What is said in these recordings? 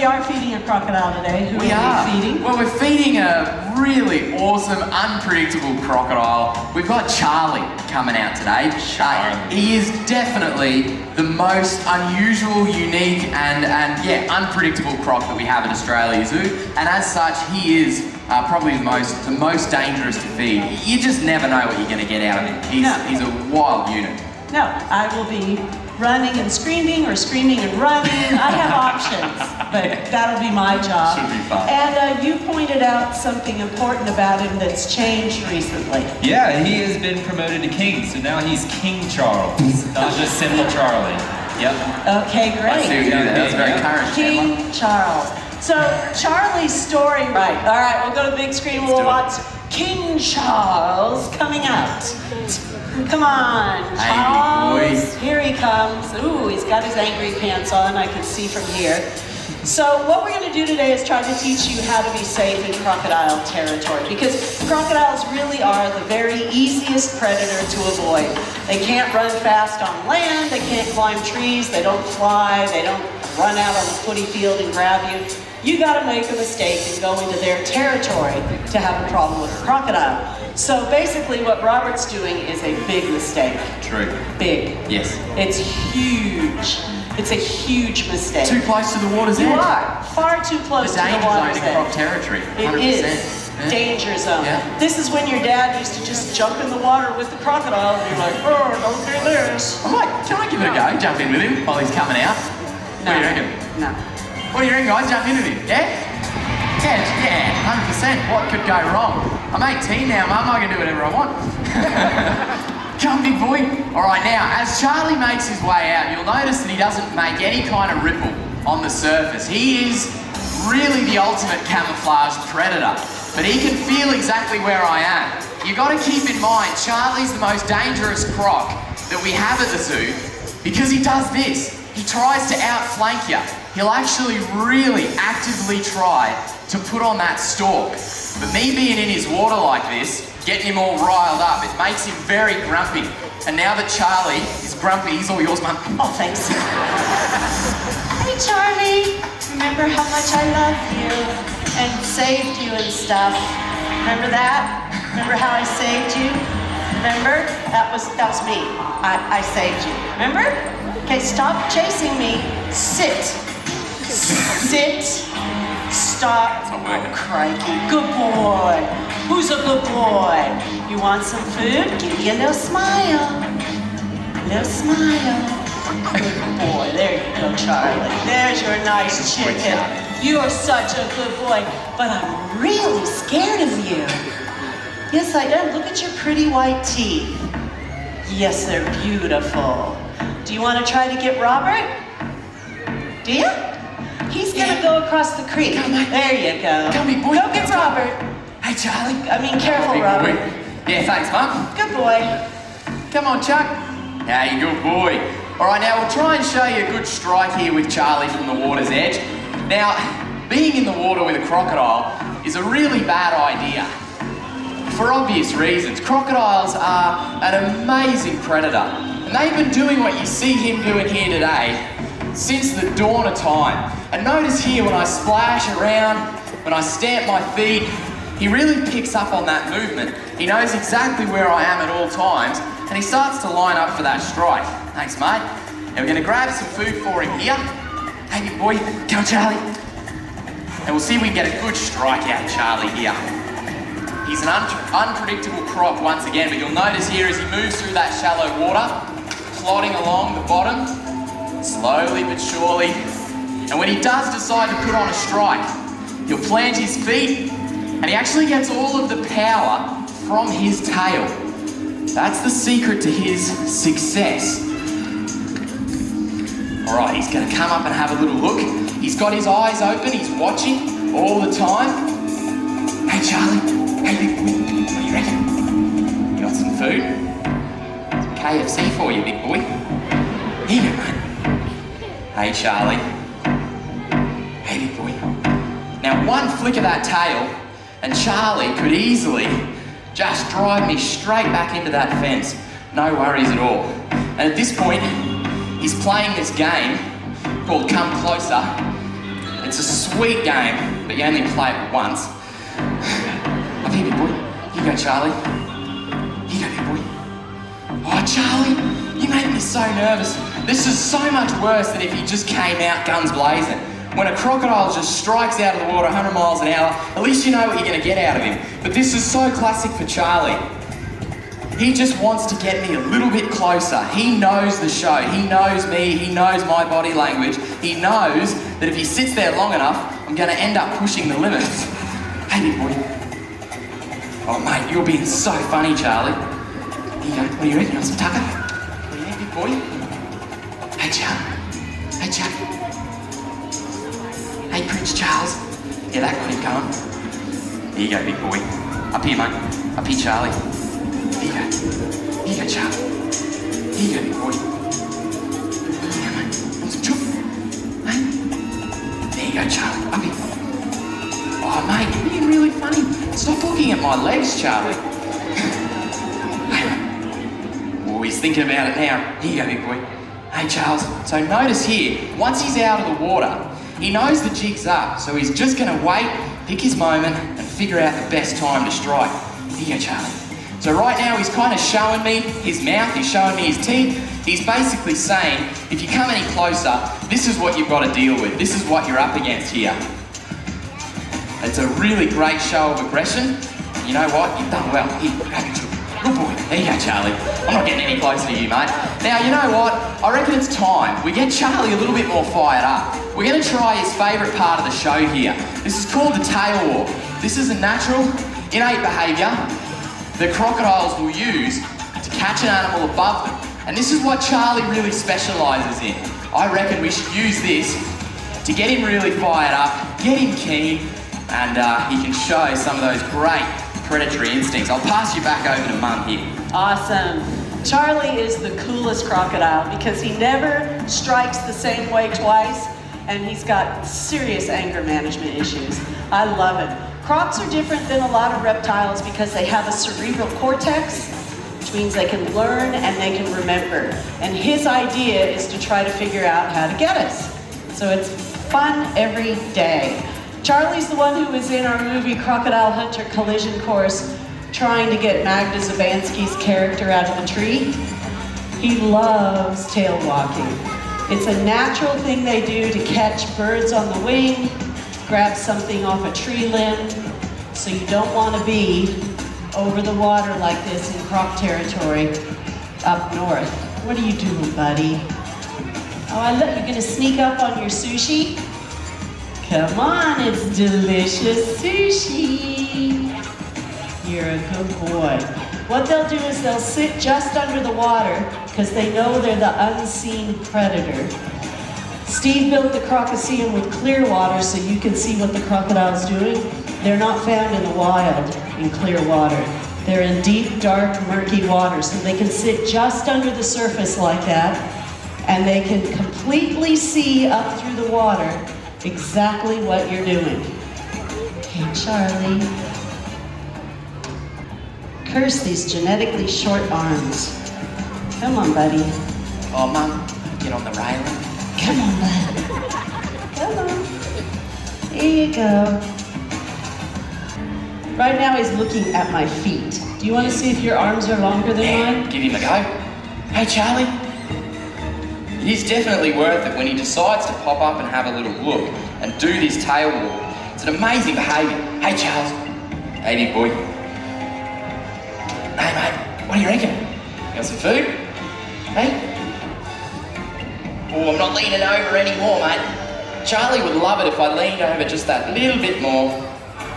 we are feeding a crocodile today. Who are we feeding? Well, we're feeding a really awesome, unpredictable crocodile. We've got Charlie coming out today. He is definitely the most unusual, unique, and unpredictable croc that we have at Australia Zoo. And as such, he is probably the most dangerous to feed. You just never know what you're going to get out of him. He's a wild unit. No, I will be running and screaming or screaming and running. I have options, but that'll be my job. Should be fun. And you pointed out something important about him that's changed recently. Yeah, he has been promoted to king, so now he's King Charles, not just simple Charlie. Yep. Okay, great. I see what you did. That was very current. King Charles. So Charlie's story, right? All right, we'll go to the big screen. We'll watch King Charles coming out. Come on, Charles. Here he comes. Ooh, he's got his angry pants on, I can see from here. So what we're going to do today is try to teach you how to be safe in crocodile territory, because crocodiles really are the very easiest predator to avoid. They can't run fast on land, they can't climb trees, they don't fly, they don't run out on the footy field and grab you. You got to make a mistake and go into their territory to have a problem with a crocodile. So basically what Robert's doing is a big mistake. True. Big. Yes. It's huge. It's a huge mistake. Too close to the water's edge. You are. Far too close to the water's edge. The danger zone in croc territory. 100%. It is. Yeah. Danger zone. Yeah. This is when your dad used to just jump in the water with the crocodile and you're like, oh, don't do this. Can I give it a go? Jump in with him while he's coming out? No. What do you reckon? No. What do you reckon, guys? Jump in with him, yeah? Yeah, 100%. What could go wrong? I'm 18 now, Mum. I can do whatever I want. Come, big boy. All right, now, as Charlie makes his way out, you'll notice that he doesn't make any kind of ripple on the surface. He is really the ultimate camouflage predator, but he can feel exactly where I am. You've got to keep in mind, Charlie's the most dangerous croc that we have at the zoo because he does this. He tries to outflank you. He'll actually really actively try to put on that stalk. But me being in his water like this, getting him all riled up, it makes him very grumpy. And now that Charlie is grumpy, he's all yours, Mum. Oh, thanks. Hey, Charlie. Remember how much I loved you and saved you and stuff? Remember that? Remember how I saved you? Remember? That was me. I saved you. Remember? Okay, stop chasing me. Sit. Sit. Stop. Oh, crikey. Good boy. Who's a good boy? You want some food? Give me a little smile. Little smile. Good boy. There you go, Charlie. There's your nice chicken. You are such a good boy, but I'm really scared of you. Yes, I am. Look at your pretty white teeth. Yes, they're beautiful. Do you want to try to get Robert? Do you? He's gonna go across the creek. There you go. Come, big boy. Go get Robert. Hey, Charlie. Careful, big Robert. Boy. Yeah, thanks, Mum. Good boy. Come on, Chuck. Hey, good boy. All right, now we'll try and show you a good strike here with Charlie from the water's edge. Now, being in the water with a crocodile is a really bad idea. For obvious reasons. Crocodiles are an amazing predator. And they've been doing what you see him doing here today since the dawn of time. And notice here when I splash around, when I stamp my feet, he really picks up on that movement. He knows exactly where I am at all times, and he starts to line up for that strike. Thanks, mate. And we're gonna grab some food for him here. Hey, big boy, come on, Charlie. And we'll see if we can get a good strike out of Charlie here. He's an unpredictable croc once again, but you'll notice here as he moves through that shallow water, plodding along the bottom, slowly but surely. And when he does decide to put on a strike, he'll plant his feet, and he actually gets all of the power from his tail. That's the secret to his success. All right, he's gonna come up and have a little look. He's got his eyes open, he's watching all the time. Hey, Charlie. Hey, big boy, what do you reckon? You got some food? Some KFC for you, big boy. Here you go, mate. Hey, Charlie. Hey, big boy. Now, one flick of that tail, and Charlie could easily just drive me straight back into that fence. No worries at all. And at this point, he's playing this game called Come Closer. it's a sweet game, but you only play it once. Up here, big boy. Here you go, Charlie. Here you go, big boy. Oh, Charlie, you make me so nervous. This is so much worse than if he just came out guns blazing. When a crocodile just strikes out of the water 100 miles an hour, at least you know what you're going to get out of him. But this is so classic for Charlie. He just wants to get me a little bit closer. He knows the show. He knows me. He knows my body language. He knows that if he sits there long enough, I'm going to end up pushing the limits. Hey, big boy. Oh, mate, you're being so funny, Charlie. Here you go. What do you reckon? You want some tucker? What do you think, big boy? Hey, Charlie. Hey, Charlie. Hey, Prince Charles. Yeah, that got him going. Here you go, big boy. Up here, mate. Up here, Charlie. Here you go. Here you go, Charlie. Here you go, big boy. Here you go, mate. Want some chook? Hey? There you go, Charlie. Up here. Oh, mate, you're being really funny. Stop looking at my legs, Charlie. Hey, mate. Oh, he's thinking about it now. Here you go, big boy. Hey, Charles. So notice here, once he's out of the water, he knows the jig's up, so he's just going to wait, pick his moment, and figure out the best time to strike. Here you go, Charlie. So right now he's kind of showing me his mouth, he's showing me his teeth. He's basically saying, if you come any closer, this is what you've got to deal with. This is what you're up against here. It's a really great show of aggression. You know what? You've done well. Here, grab your chook. Good boy. There you go, Charlie. I'm not getting any closer to you, mate. Now, you know what? I reckon it's time. We get Charlie a little bit more fired up. We're going to try his favourite part of the show here. This is called the tail walk. This is a natural, innate behaviour that crocodiles will use to catch an animal above them. And this is what Charlie really specialises in. I reckon we should use this to get him really fired up, get him keen, and he can show some of those great predatory instincts. I'll pass you back over to Mum here. Awesome. Charlie is the coolest crocodile because he never strikes the same way twice, and he's got serious anger management issues. I love it. Crocs are different than a lot of reptiles because they have a cerebral cortex, which means they can learn and they can remember. And his idea is to try to figure out how to get us. So it's fun every day. Charlie's the one who was in our movie Crocodile Hunter Collision Course trying to get Magda Zabansky's character out of the tree. He loves tail walking. It's a natural thing they do to catch birds on the wing, grab something off a tree limb, so you don't want to be over the water like this in croc territory up north. What are you doing, buddy? Oh, you're gonna sneak up on your sushi? Come on, it's delicious sushi. You're a good boy. What they'll do is they'll sit just under the water because they know they're the unseen predator. Steve built the Crocoseum with clear water so you can see what the crocodile's doing. They're not found in the wild in clear water. They're in deep, dark, murky water, so they can sit just under the surface like that, and they can completely see up through the water exactly what you're doing. Hey, Charlie. Curse these genetically short arms. Come on, buddy. Oh, Mum, get on the railing. Come on, bud. Come on. Here you go. Right now he's looking at my feet. Do you want to see if your arms are longer than mine? Give him a go. Hey, Charlie. It is definitely worth it when he decides to pop up and have a little look and do this tail walk. It's an amazing behaviour. Hey, Charles. Hey, big boy. Hey, mate. What do you reckon? You got some food? Hey? Oh, I'm not leaning over anymore, mate. Charlie would love it if I leaned over just that little bit more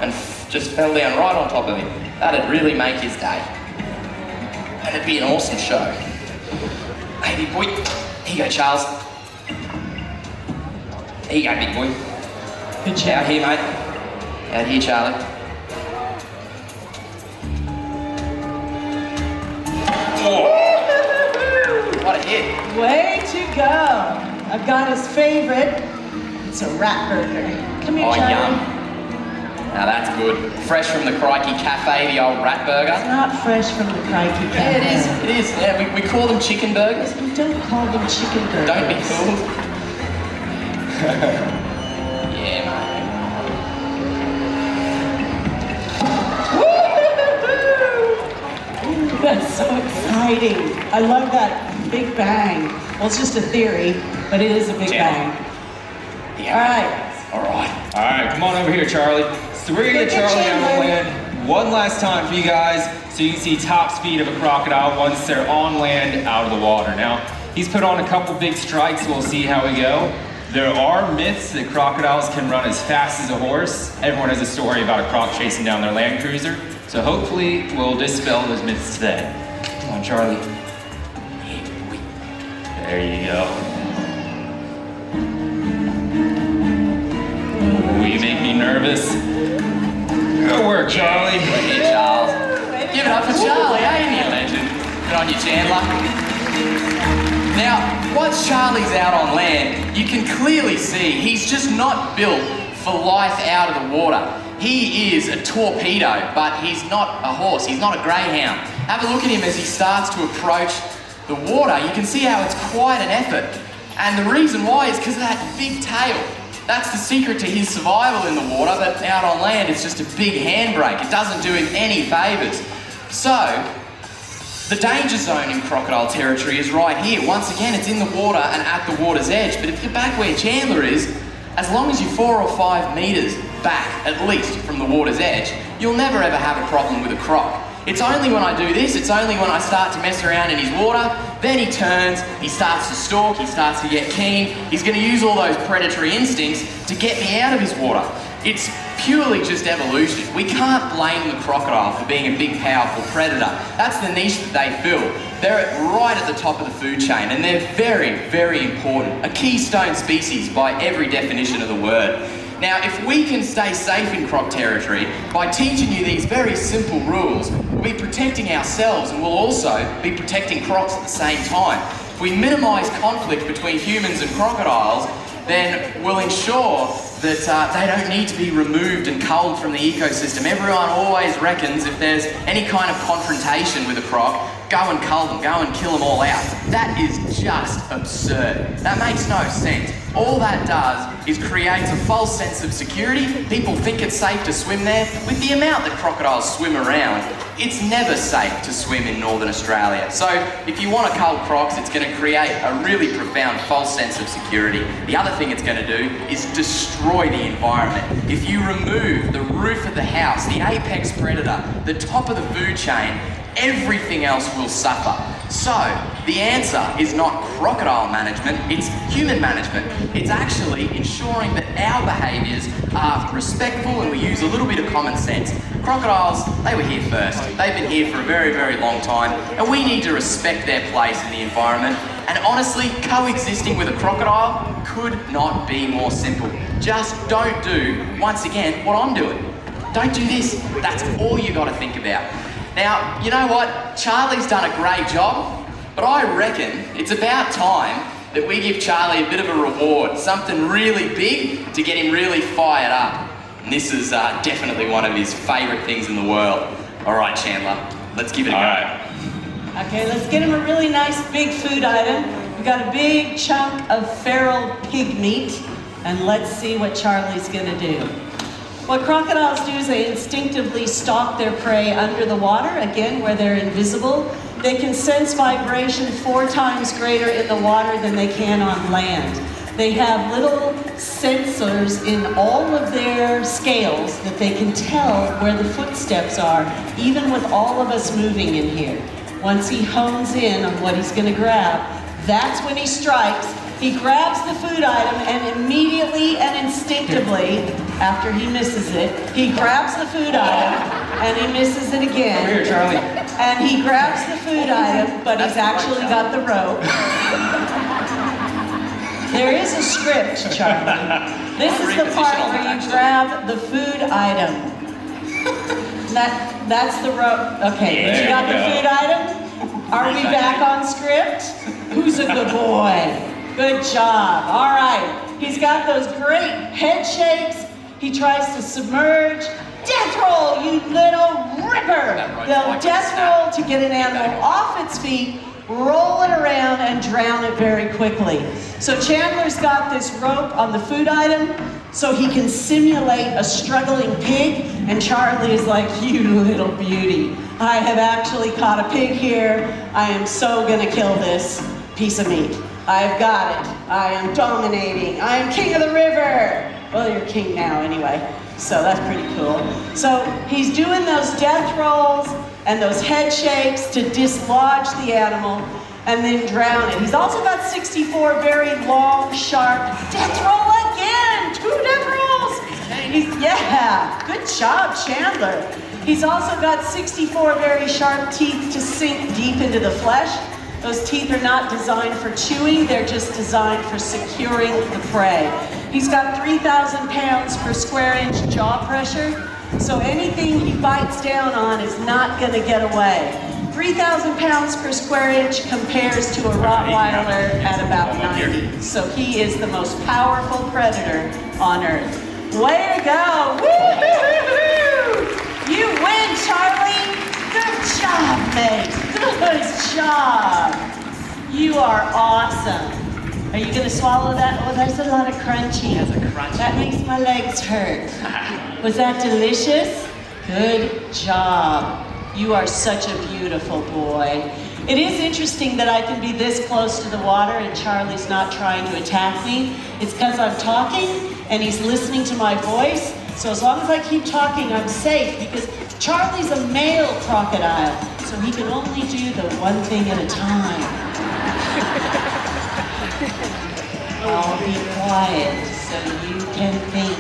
and just fell down right on top of him. That'd really make his day. And it'd be an awesome show. Hey, big boy. Here you go, Charles. Here you go, big boy. Good job. Out here, mate. Out here, Charlie. Oh. What a hit. Way to go. I've got his favorite. It's a rat burger. Come here, Oh, Charlie. yum. Now that's good. Fresh from the Crikey Cafe, the old rat burger. It's not fresh from the Crikey Cafe. Yeah, it is. It is. Yeah, we call them chicken burgers. You don't call them chicken burgers. Don't be fooled. Yeah, exciting. I love that big bang. Well, it's just a theory, but it is a big bang. Yeah. All right. All right. All right, come on over here, Charlie. So we're gonna get Charlie out on land one last time for you guys so you can see top speed of a crocodile once they're on land out of the water. Now, he's put on a couple big strikes, we'll see how we go. There are myths that crocodiles can run as fast as a horse. Everyone has a story about a croc chasing down their Land Cruiser. So hopefully we'll dispel those myths today. Come on, Charlie. There you go. Oh, you make me nervous. Good work, Charlie. Hey, Charles. Give it up for Charlie, ain't you, legend? Good on you, Chandler. Now, once Charlie's out on land, you can clearly see he's just not built for life out of the water. He is a torpedo, but he's not a horse, he's not a greyhound. Have a look at him as he starts to approach the water. You can see how it's quite an effort. And the reason why is because of that big tail. That's the secret to his survival in the water, but out on land it's just a big handbrake. It doesn't do him any favours. So, the danger zone in crocodile territory is right here. Once again, it's in the water and at the water's edge, but if you're back where Chandler is, as long as you're 4 or 5 metres back, at least, from the water's edge, you'll never ever have a problem with a croc. It's only when I do this, it's only when I start to mess around in his water, then he turns, he starts to stalk, he starts to get keen, he's going to use all those predatory instincts to get me out of his water. It's purely just evolution. We can't blame the crocodile for being a big, powerful predator. That's the niche that they fill. They're right at the top of the food chain, and they're very, very important. A keystone species by every definition of the word. Now, if we can stay safe in croc territory by teaching you these very simple rules, we'll be protecting ourselves and we'll also be protecting crocs at the same time. If we minimise conflict between humans and crocodiles, then we'll ensure that they don't need to be removed and culled from the ecosystem. Everyone always reckons if there's any kind of confrontation with a croc, go and cull them, go and kill them all out. That is just absurd. That makes no sense. All that does is creates a false sense of security. People think it's safe to swim there. With the amount that crocodiles swim around, it's never safe to swim in Northern Australia. So if you want to cull crocs, it's going to create a really profound false sense of security. The other thing it's going to do is destroy the environment. If you remove the roof of the house, the apex predator, the top of the food chain, everything else will suffer. So, the answer is not crocodile management, it's human management. It's actually ensuring that our behaviours are respectful and we use a little bit of common sense. Crocodiles, they were here first. They've been here for a very, very long time, and we need to respect their place in the environment. And honestly, coexisting with a crocodile could not be more simple. Just don't do, once again, what I'm doing. Don't do this. That's all you got to think about. Now, you know what? Charlie's done a great job, but I reckon it's about time that we give Charlie a bit of a reward, something really big to get him really fired up. And this is definitely one of his favourite things in the world. All right, Chandler, let's give it a go. All right. Okay, let's get him a really nice big food item. We've got a big chunk of feral pig meat, and let's see what Charlie's gonna do. What crocodiles do is they instinctively stalk their prey under the water, again, where they're invisible. They can sense vibration 4 times greater in the water than they can on land. They have little sensors in all of their scales that they can tell where the footsteps are, even with all of us moving in here. Once he hones in on what he's gonna grab, that's when he strikes. He grabs the food item and immediately and instinctively, after he misses it, he grabs the food item and he misses it again. Over here, Charlie. And he grabs the food item, but he's actually got the rope. There is a script, Charlie. This is the part where you grab the food item. That's the rope. Okay, you got the food item? Are we back on script? Who's a good boy? Good job. All right. He's got those great head shakes. He tries to submerge. Death roll, you little ripper. They'll death roll to get an animal off its feet, roll it around, and drown it very quickly. So Chandler's got this rope on the food item so he can simulate a struggling pig, and Charlie is like, you little beauty. I have actually caught a pig here. I am so gonna kill this piece of meat. I've got it. I am dominating. I am king of the river. Well, you're king now anyway, so that's pretty cool. So he's doing those death rolls and those head shakes to dislodge the animal and then drown it. He's also got 64 very long, sharp, death roll again, 2 death rolls. Yeah, good job, Chandler. He's also got 64 very sharp teeth to sink deep into the flesh. Those teeth are not designed for chewing, they're just designed for securing the prey. He's got 3,000 pounds per square inch jaw pressure, so anything he bites down on is not gonna get away. 3,000 pounds per square inch compares to a Rottweiler at about 90. So he is the most powerful predator on Earth. Way to go! Woo-hoo-hoo-hoo! You win, Charlie! Good job, mate! Good job! You are awesome. Are you gonna swallow that? Oh, there's a lot of crunchy. That's a crunch. That makes my legs hurt. Was that delicious? Good job. You are such a beautiful boy. It is interesting that I can be this close to the water and Charlie's not trying to attack me. It's because I'm talking and he's listening to my voice. So as long as I keep talking, I'm safe because Charlie's a male crocodile, so he can only do the one thing at a time. I'll be quiet so you can think.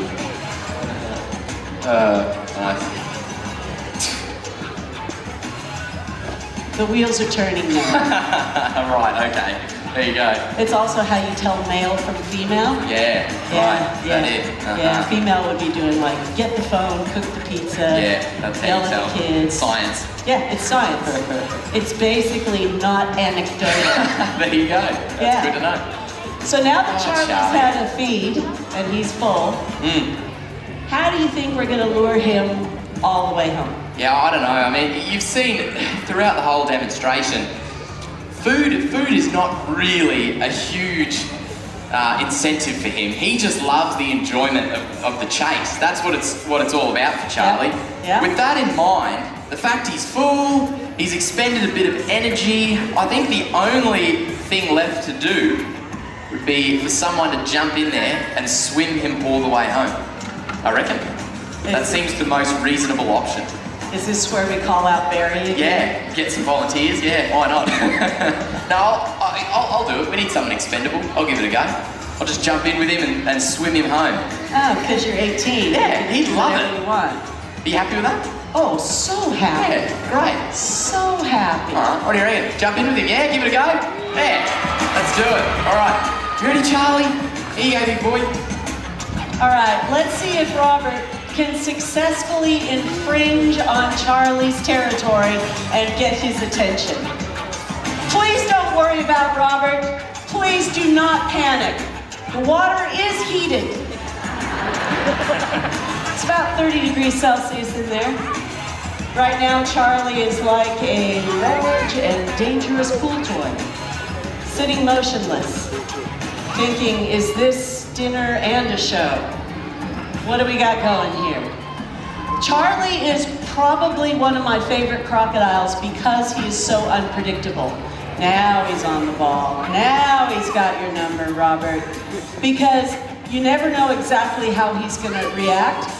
Nice. The wheels are turning now. Right, okay. There you go. It's also how you tell male from female. Yeah, right. That is. Yeah, female would be doing like, get the phone, cook the pizza, Yeah, that's how yell you at tell. the kids. Science. Yeah, it's science. It's basically not anecdotal. There you go. That's Yeah. good to know. So now that Charlie's Charlie. had a feed and he's full, how do you think we're gonna lure him all the way home? Yeah, I don't know. I mean, you've seen throughout the whole demonstration, food is not really a huge incentive for him. He just loves the enjoyment of the chase. That's what it's all about for Charlie. Yeah. With that in mind, the fact he's full, he's expended a bit of energy, I think the only thing left to do would be for someone to jump in there and swim him all the way home. I reckon. That seems the most reasonable option. Is this where we call out Barry again? Yeah, get some volunteers. Yeah, why not? No, I'll do it. We need someone expendable. I'll give it a go. I'll just jump in with him and swim him home. Oh, because you're 18. Yeah, he'd love Whatever it. you want. Are you happy with that? Oh, so happy. Yeah, great. So happy. All right, what do you reckon? Jump in with him, yeah? Give it a go? Yeah, let's do it. All right, you ready, Charlie? Here you go, big boy. All right, let's see if Robert can successfully infringe on Charlie's territory and get his attention. Please don't worry about Robert. Please do not panic. The water is heated. It's about 30 degrees Celsius in there. Right now, Charlie is like a large and dangerous pool toy, sitting motionless, thinking, is this dinner and a show? What do we got going here? Charlie is probably one of my favorite crocodiles because he is so unpredictable. Now he's on the ball. Now he's got your number, Robert. Because you never know exactly how he's gonna react.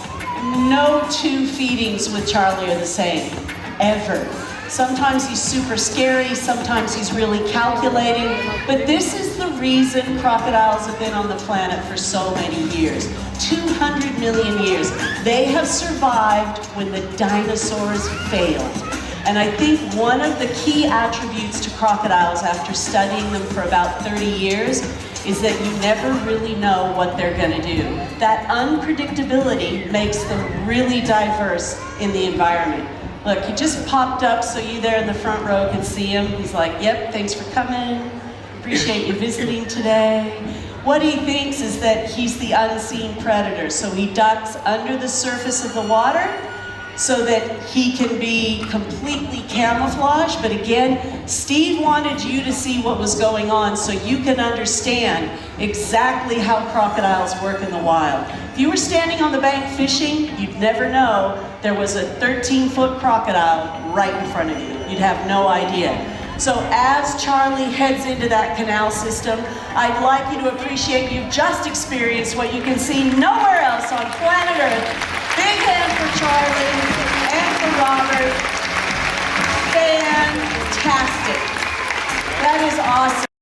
No 2 feedings with Charlie are the same, ever. Sometimes he's super scary, sometimes he's really calculating, but this is the reason crocodiles have been on the planet for so many years. 200 million years. They have survived when the dinosaurs failed. And I think one of the key attributes to crocodiles after studying them for about 30 years is that you never really know what they're gonna do. That unpredictability makes them really diverse in the environment. Look, he just popped up so you there in the front row can see him. He's like, yep, thanks for coming. Appreciate you visiting today. What he thinks is that he's the unseen predator, so he ducks under the surface of the water so that he can be completely camouflaged. But again, Steve wanted you to see what was going on so you can understand exactly how crocodiles work in the wild. If you were standing on the bank fishing, you'd never know there was a 13-foot crocodile right in front of you. You'd have no idea. So as Charlie heads into that canal system, I'd like you to appreciate you've just experienced what you can see nowhere else on planet Earth. Big hand for Charlie and for Robert. Fantastic. That is awesome.